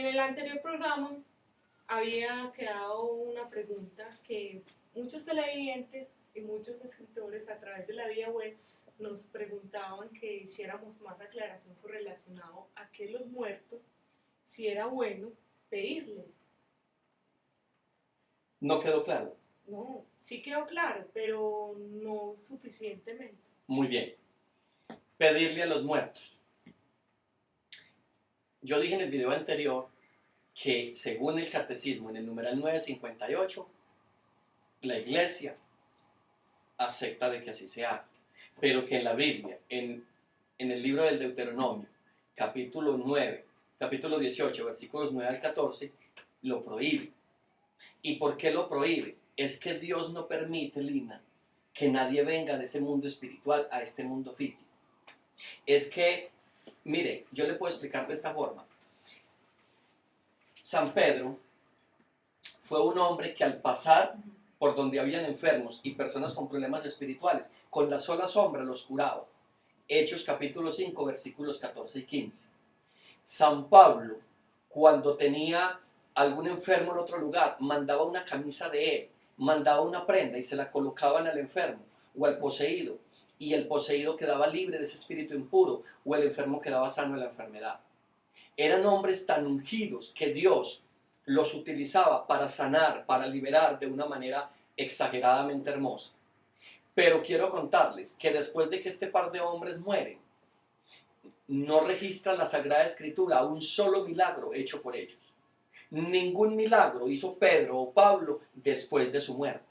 el anterior programa había quedado una pregunta que muchos televidentes y muchos escritores a través de la vía web nos preguntaban que hiciéramos más aclaración con relacionado a que los muertos, si era bueno pedirles. ¿No quedó claro? No, sí quedó claro, pero no suficientemente. Muy bien. Pedirle a los muertos. Yo dije en el video anterior que según el catecismo, en el numeral 958, la iglesia acepta de que así se haga, pero que en la Biblia, en el libro del Deuteronomio, capítulo 9, capítulo 18, versículos 9 al 14, lo prohíbe. ¿Y por qué lo prohíbe? Es que Dios no permite, Lina, que nadie venga de ese mundo espiritual a este mundo físico. Es que, mire, yo le puedo explicar de esta forma. San Pedro fue un hombre que al pasar por donde habían enfermos y personas con problemas espirituales, con la sola sombra los curaba. Hechos capítulo 5, versículos 14 y 15. San Pablo, cuando tenía algún enfermo en otro lugar, mandaba una camisa de él, mandaba una prenda y se la colocaban al enfermo o al poseído, y el poseído quedaba libre de ese espíritu impuro, o el enfermo quedaba sano de la enfermedad. Eran hombres tan ungidos que Dios los utilizaba para sanar, para liberar de una manera exageradamente hermosa. Pero quiero contarles que después de que este par de hombres mueren, no registra la Sagrada Escritura un solo milagro hecho por ellos. Ningún milagro hizo Pedro o Pablo después de su muerte.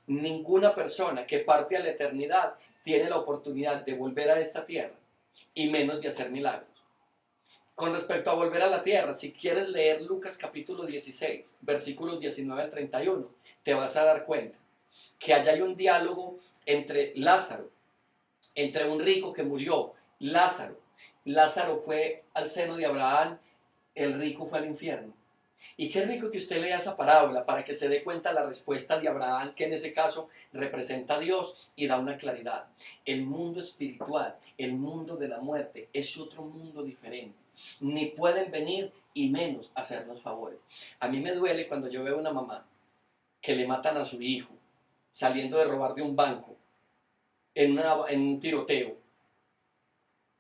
Ninguna persona que parte a la eternidad tiene la oportunidad de volver a esta tierra, y menos de hacer milagros. Con respecto a volver a la tierra, si quieres leer Lucas capítulo 16, versículos 19 al 31, te vas a dar cuenta que allá hay un diálogo entre Lázaro, entre un rico que murió, Lázaro. Lázaro fue al seno de Abraham, el rico fue al infierno. Y qué rico que usted lea esa parábola para que se dé cuenta la respuesta de Abraham, que en ese caso representa a Dios y da una claridad. El mundo espiritual, el mundo de la muerte, es otro mundo diferente. Ni pueden venir y menos hacernos favores. A mí me duele cuando yo veo a una mamá que le matan a su hijo saliendo de robar de un banco en un tiroteo,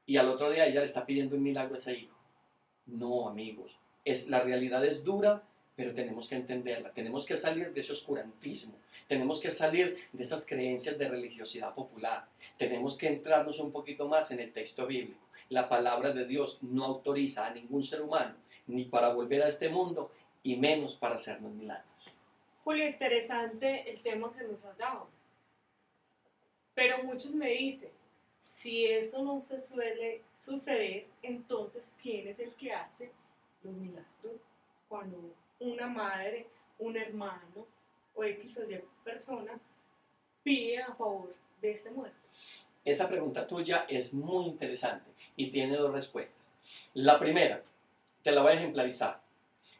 y al otro día ella le está pidiendo un milagro a ese hijo. No, amigos, la realidad es dura, pero tenemos que entenderla. Tenemos que salir de ese oscurantismo, tenemos que salir de esas creencias de religiosidad popular, tenemos que entrarnos un poquito más en el texto bíblico. La palabra de Dios no autoriza a ningún ser humano ni para volver a este mundo y menos para hacernos milagros. Julio, interesante el tema que nos has dado, pero muchos me dicen, si eso no se suele suceder, entonces ¿quién es el que hace los milagros? Cuando una madre, un hermano o X o Y persona pide a favor de este muerto. Esa pregunta tuya es muy interesante y tiene dos respuestas. La primera, te la voy a ejemplarizar.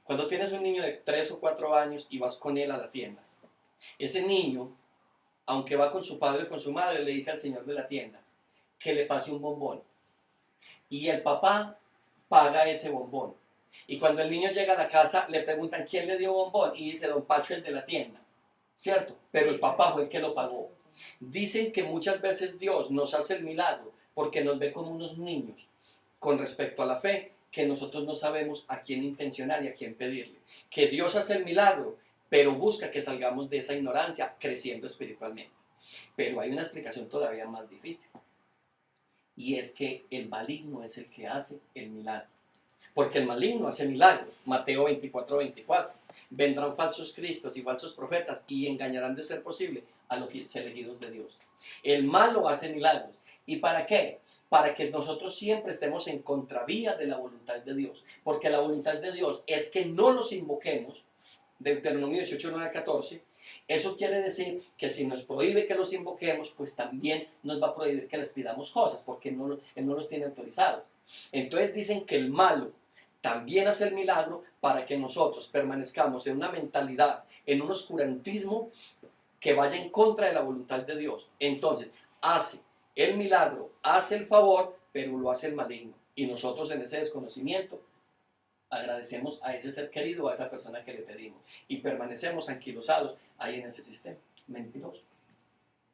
Cuando tienes un niño de 3 o 4 años y vas con él a la tienda, ese niño, aunque va con su padre o con su madre, le dice al señor de la tienda que le pase un bombón. Y el papá paga ese bombón. Y cuando el niño llega a la casa, le preguntan quién le dio bombón y dice don Pacho, el de la tienda. ¿Cierto? Pero el papá fue el que lo pagó. Dicen que muchas veces Dios nos hace el milagro porque nos ve como unos niños con respecto a la fe, que nosotros no sabemos a quién intencionar y a quién pedirle. Que Dios hace el milagro, pero busca que salgamos de esa ignorancia creciendo espiritualmente. Pero hay una explicación todavía más difícil. Y es que el maligno es el que hace el milagro. Porque el maligno hace milagros. Mateo 24, 24. Vendrán falsos cristos y falsos profetas y engañarán de ser posible a los elegidos de Dios. El malo hace milagros. ¿Y para qué? Para que nosotros siempre estemos en contravía de la voluntad de Dios. Porque la voluntad de Dios es que no los invoquemos. Deuteronomio 18, 9 al 14. Eso quiere decir que si nos prohíbe que los invoquemos, pues también nos va a prohibir que les pidamos cosas, porque Él no los tiene autorizados. Entonces dicen que el malo también hace el milagro para que nosotros permanezcamos en una mentalidad, en un oscurantismo que vaya en contra de la voluntad de Dios. Entonces, hace el milagro, hace el favor, pero lo hace el maligno. Y nosotros en ese desconocimiento agradecemos a ese ser querido, a esa persona que le pedimos, y permanecemos anquilosados ahí en ese sistema mentiroso.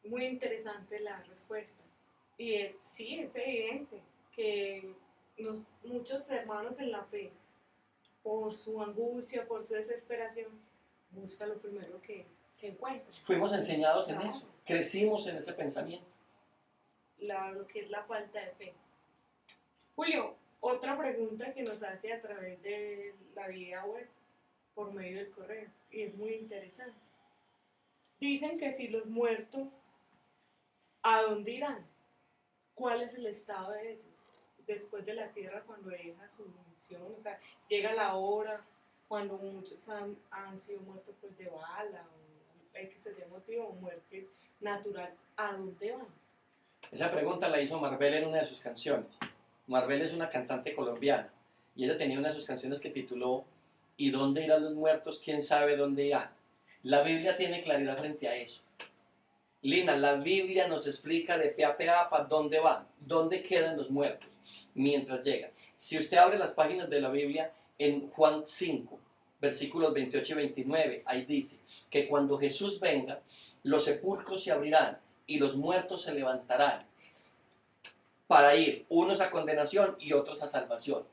Muy interesante la respuesta. Y sí, es evidente que muchos hermanos en la fe, por su angustia, por su desesperación, buscan lo primero que encuentran. Fuimos enseñados en Claro. eso, crecimos en ese pensamiento. Lo que es la falta de fe. Julio, otra pregunta que nos hace a través de la vía web por medio del correo, y es muy interesante. Dicen que si los muertos, ¿a dónde irán? ¿Cuál es el estado de ellos después de la tierra cuando deja su misión? O sea, llega la hora cuando muchos han sido muertos pues, de bala o X o Y motivo, o muerte natural. ¿A dónde van? Esa pregunta la hizo Marvel en una de sus canciones. Marvel es una cantante colombiana y ella tenía una de sus canciones que tituló ¿Y dónde irán los muertos? ¿Quién sabe dónde irán? La Biblia tiene claridad frente a eso. Lina, la Biblia nos explica de pe a pa dónde van, dónde quedan los muertos mientras llegan. Si usted abre las páginas de la Biblia en Juan 5, versículos 28 y 29, ahí dice que cuando Jesús venga, los sepulcros se abrirán y los muertos se levantarán para ir unos a condenación y otros a salvación.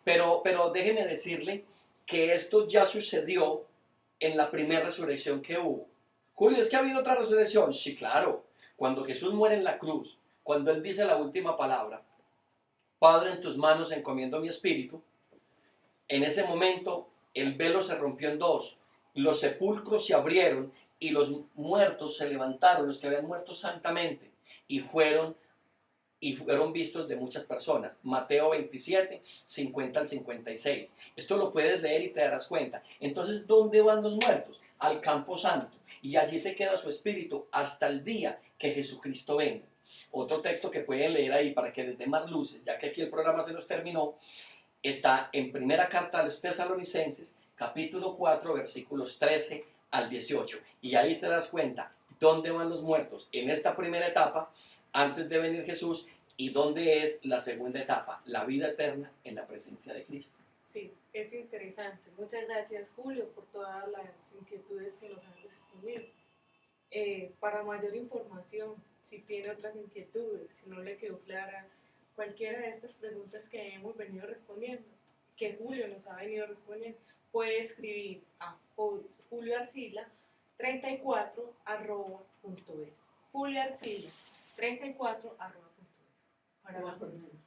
Pero déjeme decirle que esto ya sucedió en la primera resurrección que hubo. Julio, ¿es que ha habido otra resurrección? Sí, claro. Cuando Jesús muere en la cruz, cuando Él dice la última palabra, Padre, en tus manos encomiendo mi espíritu, en ese momento el velo se rompió en dos, los sepulcros se abrieron y los muertos se levantaron, los que habían muerto santamente, y fueron vistos de muchas personas. Mateo 27, 50 al 56. Esto lo puedes leer y te darás cuenta. Entonces, ¿dónde van los muertos? Al campo santo. Y allí se queda su espíritu hasta el día que Jesucristo venga. Otro texto que pueden leer ahí para que les dé más luces, ya que aquí el programa se los terminó, está en primera carta a los Tesalonicenses, capítulo 4, versículos 13 al 18. Y ahí te das cuenta dónde van los muertos en esta primera etapa, antes de venir Jesús, y dónde es la segunda etapa, la vida eterna en la presencia de Cristo. Sí, es interesante. Muchas gracias, Julio, por todas las inquietudes que nos han respondido. Para mayor información, si tiene otras inquietudes, si no le quedó clara cualquiera de estas preguntas que hemos venido respondiendo, que Julio nos ha venido respondiendo, puede escribir a julioarcila34@.es. Julio Arcila 34@.es para la próxima.